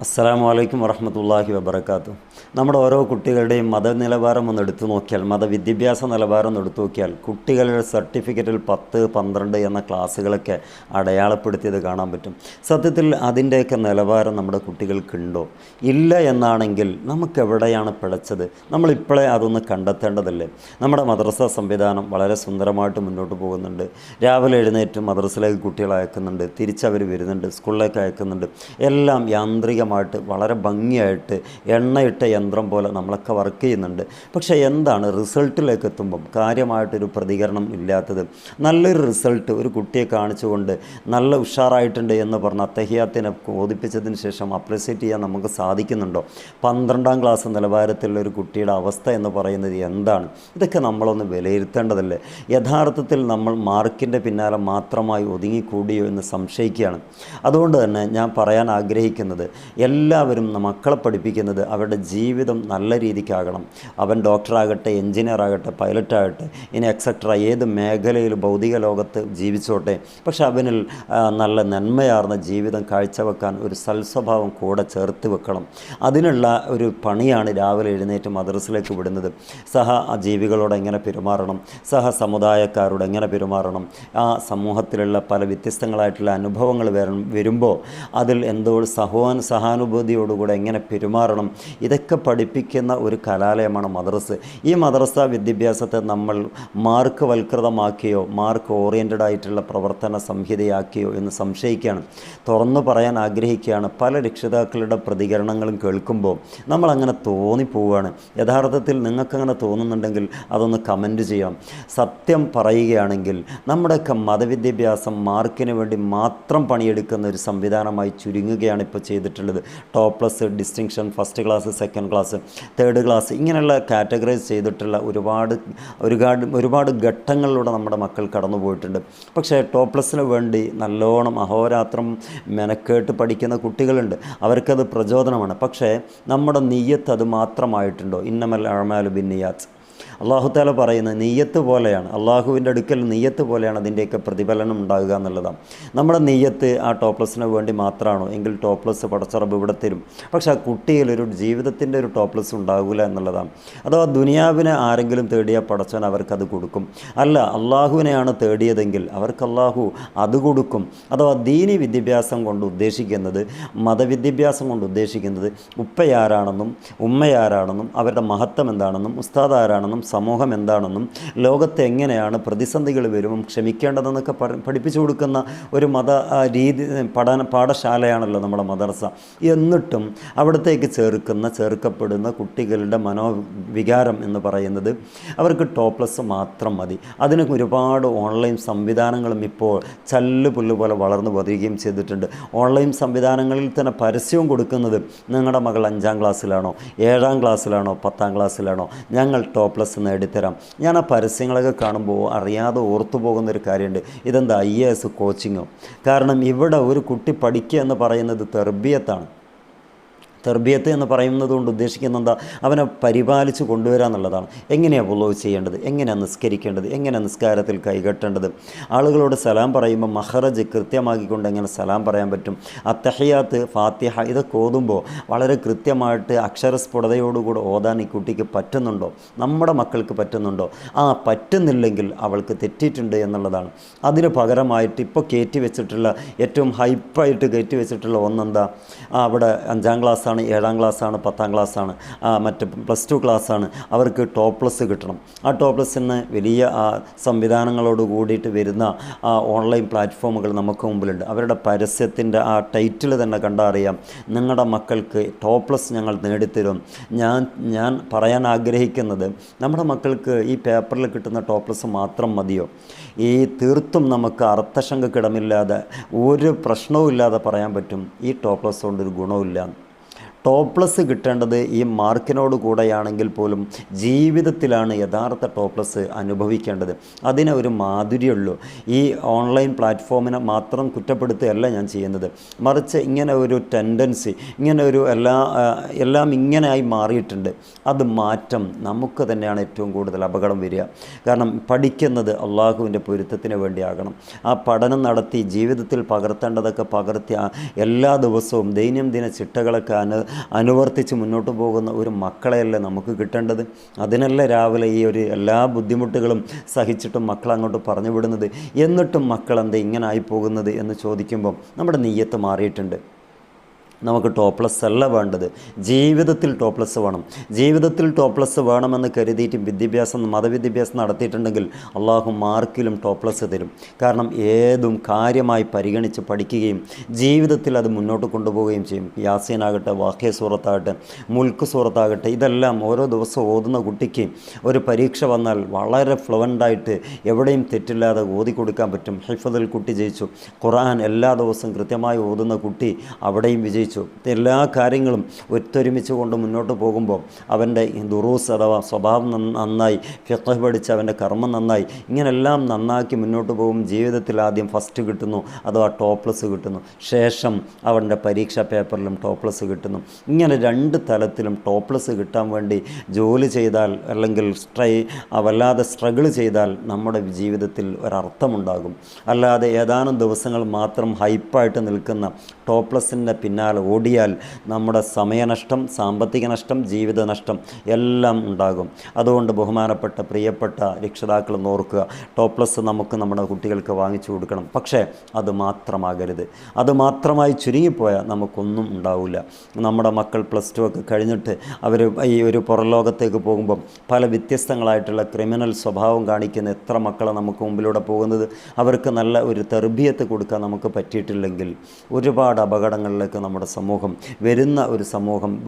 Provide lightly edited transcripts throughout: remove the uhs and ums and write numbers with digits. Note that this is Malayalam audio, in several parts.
അസ്സലാമു അലൈക്കും വറഹ്മത്തുള്ളാഹി വബറകാതുഹു. നമ്മുടെ ഓരോ കുട്ടികളുടെയും മതനിലവാരം ഒന്ന് എടുത്തു നോക്കിയാൽ, മതവിദ്യാഭ്യാസ നിലവാരം ഒന്ന് എടുത്തു നോക്കിയാൽ, കുട്ടികളുടെ സർട്ടിഫിക്കറ്റിൽ 10, 12 എന്ന ക്ലാസ്സുകളൊക്കെ അടയാളപ്പെടുത്തിയത് കാണാൻ പറ്റും. സത്യത്തിൽ അതിൻ്റെയൊക്കെ നിലവാരം നമ്മുടെ കുട്ടികൾക്കുണ്ടോ? ഇല്ല എന്നാണെങ്കിൽ നമുക്കെവിടെയാണ് പിഴച്ചത്? നമ്മളിപ്പോഴേ അതൊന്ന് കണ്ടെത്തേണ്ടതല്ലേ? നമ്മുടെ മദ്രസ സംവിധാനം വളരെ സുന്ദരമായിട്ട് മുന്നോട്ട് പോകുന്നുണ്ട്. രാവിലെ എഴുന്നേറ്റ് മദ്രസയിലേക്ക് കുട്ടികളെ അയക്കുന്നുണ്ട്, തിരിച്ചവർ വരുന്നുണ്ട്, സ്കൂളിലേക്ക് അയക്കുന്നുണ്ട്. എല്ലാം യാന്ത്രികമായിട്ട് വളരെ ഭംഗിയായിട്ട് എണ്ണയിട്ട യന്ത്രം പോലെ നമ്മളൊക്കെ വർക്ക് ചെയ്യുന്നുണ്ട്. പക്ഷേ എന്താണ് റിസൾട്ടിലേക്ക് എത്തുമ്പം കാര്യമായിട്ടൊരു പ്രതികരണം ഇല്ലാത്തത്? നല്ലൊരു റിസൾട്ട് ഒരു കുട്ടിയെ കാണിച്ചുകൊണ്ട് നല്ല ഉഷാറായിട്ടുണ്ട് എന്ന് പറഞ്ഞ് അത്തഹിയാത്തിനെ ബോധിപ്പിച്ചതിന് ശേഷം അപ്രിസിയേറ്റ് ചെയ്യാൻ നമുക്ക് സാധിക്കുന്നുണ്ടോ? 12ാം ക്ലാസ് നിലവാരത്തിലുള്ള ഒരു കുട്ടിയുടെ അവസ്ഥ എന്ന് പറയുന്നത് എന്താണ്? ഇതൊക്കെ നമ്മളൊന്ന് വിലയിരുത്തേണ്ടതല്ലേ? യഥാർത്ഥത്തിൽ നമ്മൾ മാർക്കിൻ്റെ പിന്നാലെ മാത്രമായി ഒതുങ്ങിക്കൂടിയോ എന്ന് സംശയിക്കുകയാണ്. അതുകൊണ്ട് തന്നെ ഞാൻ പറയാൻ ആഗ്രഹിക്കുന്നത്, എല്ലാവരും മക്കളെ പഠിപ്പിക്കുന്നത് അവരുടെ ജീവിതം നല്ല രീതിക്കാകണം. അവൻ ഡോക്ടറാകട്ടെ, എൻജിനീയറാകട്ടെ, പൈലറ്റാകട്ടെ, ഇനി എക്സെട്ര ഏത് മേഖലയിൽ ഭൗതിക ലോകത്ത് ജീവിച്ചോട്ടെ, പക്ഷെ അവനിൽ നല്ല നന്മയാർന്ന ജീവിതം കാഴ്ചവെക്കാൻ ഒരു സൽസ്വഭാവം കൂടെ ചേർത്ത് വെക്കണം. അതിനുള്ള ഒരു പണിയാണ് രാവിലെ എഴുന്നേറ്റ് മദ്രസയിലേക്ക് വിടുന്നത്. ജീവികളോട് എങ്ങനെ പെരുമാറണം, സമുദായക്കാരോട് എങ്ങനെ പെരുമാറണം, ആ സമൂഹത്തിലുള്ള പല വ്യത്യസ്തങ്ങളായിട്ടുള്ള അനുഭവങ്ങൾ വരുമ്പോൾ അതിൽ എന്തോ സഹാനുഭൂതിയോടുകൂടെ എങ്ങനെ പെരുമാറണം, ഇതൊക്കെ പഠിപ്പിക്കുന്ന ഒരു കലാലയമാണ് മദ്രസ. ഈ മദ്രസ വിദ്യാഭ്യാസത്തെ നമ്മൾ മാർക്ക് വൽകൃതമാക്കിയോ മാർക്ക് ഓറിയൻറ്റഡ് ആയിട്ടുള്ള പ്രവർത്തന സംഹിതയാക്കിയോ എന്ന് സംശയിക്കുകയാണ്. തുറന്നു പറയാൻ ആഗ്രഹിക്കുകയാണ്. പല രക്ഷിതാക്കളുടെ പ്രതികരണങ്ങളും കേൾക്കുമ്പോൾ നമ്മളങ്ങനെ തോന്നിപ്പോവുകയാണ്. യഥാർത്ഥത്തിൽ നിങ്ങൾക്കങ്ങനെ തോന്നുന്നുണ്ടെങ്കിൽ അതൊന്ന് കമൻറ്റ് ചെയ്യാം. സത്യം പറയുകയാണെങ്കിൽ നമ്മുടെയൊക്കെ മതവിദ്യാഭ്യാസം മാർക്കിന് വേണ്ടി മാത്രം പണിയെടുക്കുന്ന ഒരു സംവിധാനമായി ചുരുങ്ങുകയാണ് ഇപ്പോൾ ചെയ്തിട്ടുള്ളത്. Toppers, distinction, first class, second class, third class, ഇങ്ങനെയുള്ള കാറ്റഗറൈസ് ചെയ്തിട്ടുള്ള ഒരുപാട് ഘട്ടങ്ങളിലൂടെ നമ്മുടെ മക്കൾ കടന്നു പോയിട്ടുണ്ട്. പക്ഷേ ടോപ്പ്ലസിന് വേണ്ടി നല്ലോണം അഹോരാത്രം മെനക്കേട്ട് പഠിക്കുന്ന കുട്ടികളുണ്ട്. അവർക്കത് പ്രചോദനമാണ്. പക്ഷേ നമ്മുടെ നിയ്യത്ത് അത് മാത്രമായിട്ടുണ്ടോ? ഇന്നമൽ അഅ്മാലു ബിന്നിയാത്ത്. അള്ളാഹു തആല പറയുന്നത് നെയ്യത്ത് പോലെയാണ്. അള്ളാഹുവിൻ്റെ അടുക്കൽ നെയ്യത്ത് പോലെയാണ് അതിൻ്റെയൊക്കെ പ്രതിഫലനം ഉണ്ടാകുക എന്നുള്ളതാണ്. നമ്മുടെ നെയ്യത്ത് ആ ടോപ്പ്ലസിന് വേണ്ടി മാത്രമാണോ എങ്കിൽ ടോപ്പ്ലസ് പടച്ചറബ് ഇവിടെ തരും. പക്ഷേ ആ കുട്ടിയിലൊരു ജീവിതത്തിൻ്റെ ഒരു ടോപ്പ്ലസ് ഉണ്ടാകില്ല എന്നുള്ളതാണ്. അഥവാ ദുനിയാവിനെ ആരെങ്കിലും തേടിയാൽ പടച്ചവൻ അവർക്കത് കൊടുക്കും. അല്ല, അള്ളാഹുവിനെയാണ് തേടിയതെങ്കിൽ അവർക്ക് അള്ളാഹു അത് കൊടുക്കും. അഥവാ ദീനി വിദ്യാഭ്യാസം കൊണ്ട് ഉദ്ദേശിക്കുന്നത്, മതവിദ്യാഭ്യാസം കൊണ്ട് ഉദ്ദേശിക്കുന്നത് ഉപ്പയാരാണെന്നും ഉമ്മയാരാണെന്നും അവരുടെ മഹത്വം എന്താണെന്നും ഉസ്താദ് ആരാണെന്നും സമൂഹം എന്താണെന്നും ലോകത്ത് എങ്ങനെയാണ് പ്രതിസന്ധികൾ വരുമ്പം ക്ഷമിക്കേണ്ടതെന്നൊക്കെ പഠിപ്പിച്ചു കൊടുക്കുന്ന ഒരു പാഠശാലയാണല്ലോ നമ്മുടെ മദ്രസ. എന്നിട്ടും അവിടത്തേക്ക് ചേർക്കപ്പെടുന്ന കുട്ടികളുടെ മനോവികാരം എന്ന് പറയുന്നത് അവർക്ക് ടോപ്പ്ലസ് മാത്രം മതി. അതിന് ഒരുപാട് ഓൺലൈൻ സംവിധാനങ്ങളും ഇപ്പോൾ പുല്ല് പോലെ വളർന്നു വരികയും ചെയ്തിട്ടുണ്ട്. ഓൺലൈൻ സംവിധാനങ്ങളിൽ തന്നെ പരസ്യവും കൊടുക്കുന്നത്, നിങ്ങളുടെ മകൾ 5ാം ക്ലാസ്സിലാണോ, 7ാം ക്ലാസ്സിലാണോ, 10ാം ക്ലാസ്സിലാണോ, ഞങ്ങൾ ടോപ്പ്ലസ് നേടിത്തരാം. ഞാൻ ആ പരസ്യങ്ങളൊക്കെ കാണുമ്പോൾ അറിയാതെ ഓർത്തു പോകുന്നൊരു കാര്യമുണ്ട്, ഇതെന്താ IAS കോച്ചിങ്ങോ? കാരണം ഇവിടെ ഒരു കുട്ടി പഠിക്കുക എന്ന് പറയുന്നത് തെർബിയത്താണ്. തെർബിയത്ത് എന്ന് പറയുന്നത് കൊണ്ട് ഉദ്ദേശിക്കുന്നത് എന്താ? അവനെ പരിപാലിച്ച് കൊണ്ടുവരിക എന്നുള്ളതാണ്. എങ്ങനെയാണ് വുളൂ ചെയ്യേണ്ടത്, എങ്ങനെയാണ് നിസ്കരിക്കേണ്ടത്, എങ്ങനെ നിസ്കാരത്തിൽ കൈകെട്ടേണ്ടത്, ആളുകളോട് സലാം പറയുമ്പോൾ മഹ്റജ് കൃത്യമാക്കിക്കൊണ്ട് എങ്ങനെ സലാം പറയാൻ പറ്റും, അത്തഹിയാത്ത്, ഫാത്തിഹ ഇതൊക്കെ ഓതുമ്പോൾ വളരെ കൃത്യമായിട്ട് അക്ഷരസ്ഫുടതയോടുകൂടി ഓതാൻ ഈ കുട്ടിക്ക് പറ്റുന്നുണ്ടോ? നമ്മുടെ മക്കൾക്ക് പറ്റുന്നുണ്ടോ? പറ്റുന്നില്ലെങ്കിൽ അവൾക്ക് തെറ്റിയിട്ടുണ്ട് എന്നുള്ളതാണ്. അതിന് പകരമായിട്ട് ഇപ്പോൾ കയറ്റി വെച്ചിട്ടുള്ള ഏറ്റവും ഹൈപ്പായിട്ട് കയറ്റി വെച്ചിട്ടുള്ള ഒന്നെന്താ? അവിടെ 5ാം ക്ലാസ്സാണ്, 7ാം ക്ലാസ്സാണ്, 10ാം ക്ലാസ്സാണ്, മറ്റ് +2 ക്ലാസ്സാണ്, അവർക്ക് ടോപ്പ്ലസ് കിട്ടണം. ആ ടോപ്പ്ലസിന് വലിയ സംവിധാനങ്ങളോട് കൂടിയിട്ട് വരുന്ന ഓൺലൈൻ പ്ലാറ്റ്ഫോമുകൾ നമുക്ക് മുമ്പിലുണ്ട്. അവരുടെ പരസ്യത്തിൻ്റെ ആ ടൈറ്റിൽ തന്നെ കണ്ടാൽ അറിയാം, നിങ്ങളുടെ മക്കൾക്ക് ടോപ്പ്ലസ് ഞങ്ങൾ നേടിത്തരും. ഞാൻ പറയാൻ ആഗ്രഹിക്കുന്നത്, നമ്മുടെ മക്കൾക്ക് ഈ പേപ്പറിൽ കിട്ടുന്ന ടോപ്പ്ലസ് മാത്രം മതിയോ? ഈ തീർത്തും നമുക്ക് അർത്ഥശങ്കക്കിടമില്ലാതെ ഒരു പ്രശ്നവും ഇല്ലാതെ പറയാൻ പറ്റും, ഈ ടോപ്പ്ലസ് കൊണ്ടൊരു ഗുണവുമില്ല. ടോപ്പ് പ്ലസ് കിട്ടേണ്ടത് ഈ മാർക്കിനോട് കൂടെയാണെങ്കിൽ പോലും ജീവിതത്തിലാണ് യഥാർത്ഥ ടോപ്പ് പ്ലസ് അനുഭവിക്കേണ്ടത്. അതിന് ഒരു മാധുര്യമുള്ളൂ. ഈ ഓൺലൈൻ പ്ലാറ്റ്ഫോമിനെ മാത്രം കുറ്റപ്പെടുത്തുകയല്ല ഞാൻ ചെയ്യുന്നത്, മറിച്ച് ഇങ്ങനെ ഒരു ടെൻഡൻസി, ഇങ്ങനെ ഒരു എല്ലാം ഇങ്ങനെയായി മാറിയിട്ടുണ്ട്. അത് മാറ്റം നമുക്ക് തന്നെയാണ് ഏറ്റവും കൂടുതൽ അപകടം വരിക. കാരണം പഠിക്കുന്നത് അള്ളാഹുവിൻ്റെ പൊരുത്തത്തിന് വേണ്ടിയാകണം. ആ പഠനം നടത്തി ജീവിതത്തിൽ പകർത്തേണ്ടതൊക്കെ പകർത്തി എല്ലാ ദിവസവും ദൈനംദിന ചിട്ടകളൊക്കെ അനുവർത്തിച്ച് മുന്നോട്ട് പോകുന്ന ഒരു മക്കളെയല്ലേ നമുക്ക് കിട്ടേണ്ടത്. അതിനല്ല രാവിലെ ഈ ഒരു എല്ലാ ബുദ്ധിമുട്ടുകളും സഹിച്ചിട്ടും മക്കൾ അങ്ങോട്ട് പറഞ്ഞു വിടുന്നത്. എന്നിട്ടും മക്കൾ എന്താ ഇങ്ങനെ ആയിപ്പോകുന്നത് എന്ന് ചോദിക്കുമ്പം നമ്മുടെ നിയ്യത്ത് മാറിയിട്ടുണ്ട്. നമുക്ക് ടോപ്പ് പ്ലസ് അല്ല വേണ്ടത്, ജീവിതത്തിൽ ടോപ്പ് പ്ലസ് വേണം. ജീവിതത്തിൽ ടോപ്പ് പ്ലസ് വേണമെന്ന് കരുതിയിട്ട് മതവിദ്യാഭ്യാസം നടത്തിയിട്ടുണ്ടെങ്കിൽ അള്ളാഹു മാർക്കിലും ടോപ്പ് പ്ലസ് തരും. കാരണം ഏതും കാര്യമായി പരിഗണിച്ച് പഠിക്കുകയും ജീവിതത്തിൽ അത് മുന്നോട്ട് കൊണ്ടുപോവുകയും ചെയ്യും. യാസീനാകട്ടെ, വാഖിയ സൂറത്താകട്ടെ, മുൽക്ക് സൂറത്താകട്ടെ, ഇതെല്ലാം ഓരോ ദിവസവും ഓതുന്ന കുട്ടിക്ക് ഒരു പരീക്ഷ വന്നാൽ വളരെ ഫ്ലുവൻ്റായിട്ട് എവിടെയും തെറ്റില്ലാതെ ഓതി കൊടുക്കാൻ പറ്റും. ഹിഫ്ദിൽ കുട്ടി ജയിച്ചു. ഖുർആൻ എല്ലാ ദിവസവും കൃത്യമായി ഓതുന്ന കുട്ടി അവിടെയും വിജയിച്ചു. എല്ലാ കാര്യങ്ങളും ഒത്തൊരുമിച്ച് കൊണ്ട് മുന്നോട്ട് പോകുമ്പോൾ അവൻ്റെ ദുറൂസ് അഥവാ സ്വഭാവം നന്നായി, ഫിഖ് പഠിച്ച് അവൻ്റെ കർമ്മം നന്നായി, ഇങ്ങനെല്ലാം നന്നാക്കി മുന്നോട്ട് പോകും. ജീവിതത്തിൽ ആദ്യം ഫസ്റ്റ് കിട്ടുന്നു അഥവാ ടോപ്പ് പ്ലസ് കിട്ടുന്നു, ശേഷം അവൻ്റെ പരീക്ഷാ പേപ്പറിലും ടോപ്പ് പ്ലസ് കിട്ടുന്നു. ഇങ്ങനെ രണ്ട് തലത്തിലും ടോപ്പ് പ്ലസ് കിട്ടാൻ വേണ്ടി ജോലി ചെയ്താൽ അല്ലെങ്കിൽ വല്ലാതെ സ്ട്രഗിൾ ചെയ്താൽ നമ്മുടെ ജീവിതത്തിൽ ഒരർത്ഥമുണ്ടാകും. അല്ലാതെ ഏതാനും ദിവസങ്ങൾ മാത്രം ഹൈപ്പായിട്ട് നിൽക്കുന്ന ടോപ്പ് പ്ലസിൻ്റെ പിന്നാലെ ഓടിയാൽ നമ്മുടെ സമയനഷ്ടം, സാമ്പത്തിക നഷ്ടം, ജീവിത നഷ്ടം എല്ലാം ഉണ്ടാകും. അതുകൊണ്ട് ബഹുമാനപ്പെട്ട പ്രിയപ്പെട്ട രക്ഷിതാക്കൾ ഓർക്കുക, ടോപ്പ് പ്ലസ് നമുക്ക് നമ്മുടെ കുട്ടികൾക്ക് വാങ്ങിച്ചു കൊടുക്കണം. പക്ഷേ അത് മാത്രമാകരുത്. അത് മാത്രമായി ചുരുങ്ങിപ്പോയാൽ നമുക്കൊന്നും ഉണ്ടാവില്ല. നമ്മുടെ മക്കൾ പ്ലസ് ടു ഒക്കെ കഴിഞ്ഞിട്ട് അവർ ഈ ഒരു പുറംലോകത്തേക്ക് പോകുമ്പം പല വ്യത്യസ്തങ്ങളായിട്ടുള്ള ക്രിമിനൽ സ്വഭാവം കാണിക്കുന്ന എത്ര മക്കളാണ് നമുക്ക് മുമ്പിലൂടെ പോകുന്നത്. അവർക്ക് നല്ല ഒരു തർബിയത്ത് കൊടുക്കാൻ നമുക്ക് പറ്റിയിട്ടില്ലെങ്കിൽ ഒരുപാട് അപകടങ്ങളിലേക്ക് നമ്മുടെ സമൂഹം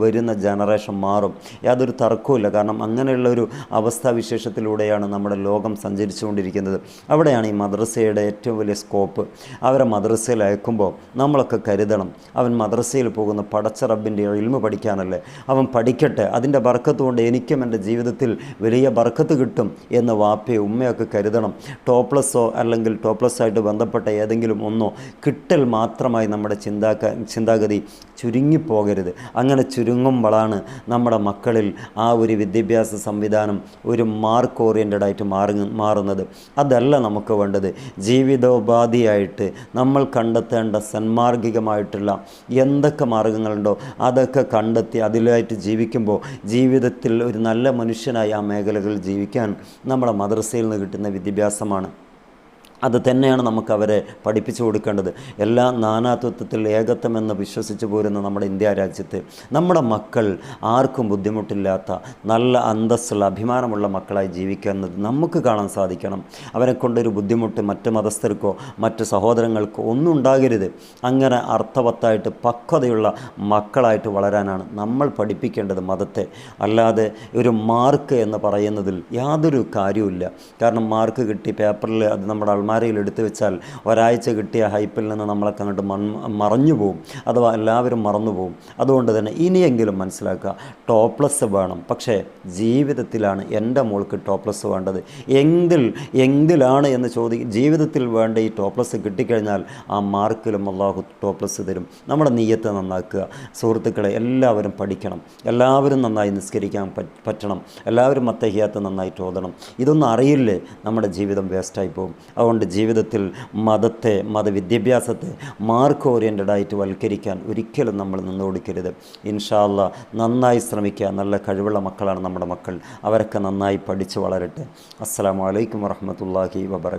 വരുന്ന ജനറേഷൻ മാറും. യാതൊരു തർക്കവുമില്ല. കാരണം അങ്ങനെയുള്ള ഒരു അവസ്ഥാവിശേഷത്തിലൂടെയാണ് നമ്മുടെ ലോകം സഞ്ചരിച്ചുകൊണ്ടിരിക്കുന്നത്. അവിടെയാണ് ഈ മദ്രസയുടെ ഏറ്റവും വലിയ സ്കോപ്പ്. അവരെ മദ്രസയിൽ അയക്കുമ്പോൾ നമ്മളൊക്കെ കരുതണം, അവൻ മദ്രസയിൽ പോകുന്ന പടച്ച റബ്ബിൻ്റെ ഇൽമ് പഠിക്കാനല്ലേ, അവൻ പഠിക്കട്ടെ, അതിൻ്റെ ബർക്കത്ത് കൊണ്ട് എനിക്കും എൻ്റെ ജീവിതത്തിൽ വലിയ ബർക്കത്ത് കിട്ടും എന്ന് വാപ്പയോ ഉമ്മയൊക്കെ കരുതണം. ടോപ്പ് പ്ലസ്സോ അല്ലെങ്കിൽ ടോപ്പ് പ്ലസ്സായിട്ട് ബന്ധപ്പെട്ട ഏതെങ്കിലും ഒന്നോ കിട്ടൽ മാത്രമായി നമ്മുടെ ചിന്താഗതി ചുരുങ്ങിപ്പോകരുത്. അങ്ങനെ ചുരുങ്ങുമ്പോഴാണ് നമ്മുടെ മക്കളിൽ ആ ഒരു വിദ്യാഭ്യാസ സംവിധാനം ഒരു മാർക്ക് ഓറിയൻറ്റഡായിട്ട് മാറുന്നത്. അതല്ല നമുക്ക് വേണ്ടത്. ജീവിതോപാധിയായിട്ട് നമ്മൾ കണ്ടെത്തേണ്ട സന്മാർഗികമായിട്ടുള്ള എന്തൊക്കെ മാർഗങ്ങളുണ്ടോ അതൊക്കെ കണ്ടെത്തി അതിലായിട്ട് ജീവിക്കുമ്പോൾ ജീവിതത്തിൽ ഒരു നല്ല മനുഷ്യനായി ആ മേഖലകളിൽ ജീവിക്കാൻ നമ്മുടെ മദ്രസയിൽ നിന്ന് കിട്ടുന്ന വിദ്യാഭ്യാസമാണ്. അത് തന്നെയാണ് നമുക്ക് അവരെ പഠിപ്പിച്ചു കൊടുക്കേണ്ടത്. എല്ലാ നാനാത്വത്വത്തിൽ ഏകത്വമെന്ന് വിശ്വസിച്ച് പോരുന്ന നമ്മുടെ ഇന്ത്യ രാജ്യത്ത് നമ്മുടെ മക്കൾ ആർക്കും ബുദ്ധിമുട്ടില്ലാത്ത നല്ല അന്തസ്സുള്ള അഭിമാനമുള്ള മക്കളായി ജീവിക്കുന്നത് നമുക്ക് കാണാൻ സാധിക്കണം. അവരെ കൊണ്ടൊരു ബുദ്ധിമുട്ട് മറ്റ് മതസ്ഥർക്കോ മറ്റ് സഹോദരങ്ങൾക്കോ ഒന്നും ഉണ്ടാകരുത്. അങ്ങനെ അർത്ഥവത്തായിട്ട് പക്വതയുള്ള മക്കളായിട്ട് വളരാനാണ് നമ്മൾ പഠിപ്പിക്കേണ്ടത് മതത്തെ. അല്ലാതെ ഒരു മാർക്ക് എന്ന് പറയുന്നതിൽ യാതൊരു കാര്യവുമില്ല. കാരണം മാർക്ക് കിട്ടി പേപ്പറിൽ അത് നമ്മുടെ അൾമാരയിൽ എടുത്തു വെച്ചാൽ ഒരാഴ്ച കിട്ടിയ ഹൈപ്പിൽ നിന്ന് നമ്മളൊക്കെ അങ്ങോട്ട് മറഞ്ഞു പോകും, അഥവാ എല്ലാവരും മറന്നു പോകും. അതുകൊണ്ട് തന്നെ ഇനിയെങ്കിലും മനസ്സിലാക്കുക, ടോപ്പ് പ്ലസ് വേണം. പക്ഷേ ജീവിതത്തിലാണ് എൻ്റെ മോൾക്ക് ടോപ്പ് പ്ലസ് വേണ്ടത്. എന്തിലാണ് എന്ന് ജീവിതത്തിൽ വേണ്ട ഈ ടോപ്പ് പ്ലസ് കിട്ടിക്കഴിഞ്ഞാൽ ആ മാർക്കിലും അള്ളാഹു ടോപ്പ് പ്ലസ് തരും. നമ്മുടെ നിയ്യത്ത് നന്നാക്കുക. സുഹൃത്തുക്കളെ, എല്ലാവരും പഠിക്കണം, എല്ലാവരും നന്നായി നിസ്കരിക്കാൻ പറ്റണം, എല്ലാവരും അത്തഹിയാത്ത് നന്നായിട്ട് ഓതണം. ഇതൊന്നും അറിയില്ലേ നമ്മുടെ ജീവിതം വേസ്റ്റായി പോകും. അതുകൊണ്ട് ജീവിതത്തിൽ മതവിദ്യാഭ്യാസത്തെ മാർക്ക് ഓറിയൻറ്റഡായിട്ട് വൽക്കരിക്കാൻ ഒരിക്കലും നമ്മൾ നിന്നോടിക്കരുത്. ഇൻഷാ അല്ലാഹ് നന്നായി ശ്രമിക്കുക. നല്ല കഴിവുള്ള മക്കളാണ് നമ്മുടെ മക്കൾ. അവരൊക്കെ നന്നായി പഠിച്ച് വളരട്ടെ. അസ്സലാമു അലൈക്കും വറഹ്മത്തുള്ളാഹി വബറകാതുഹു.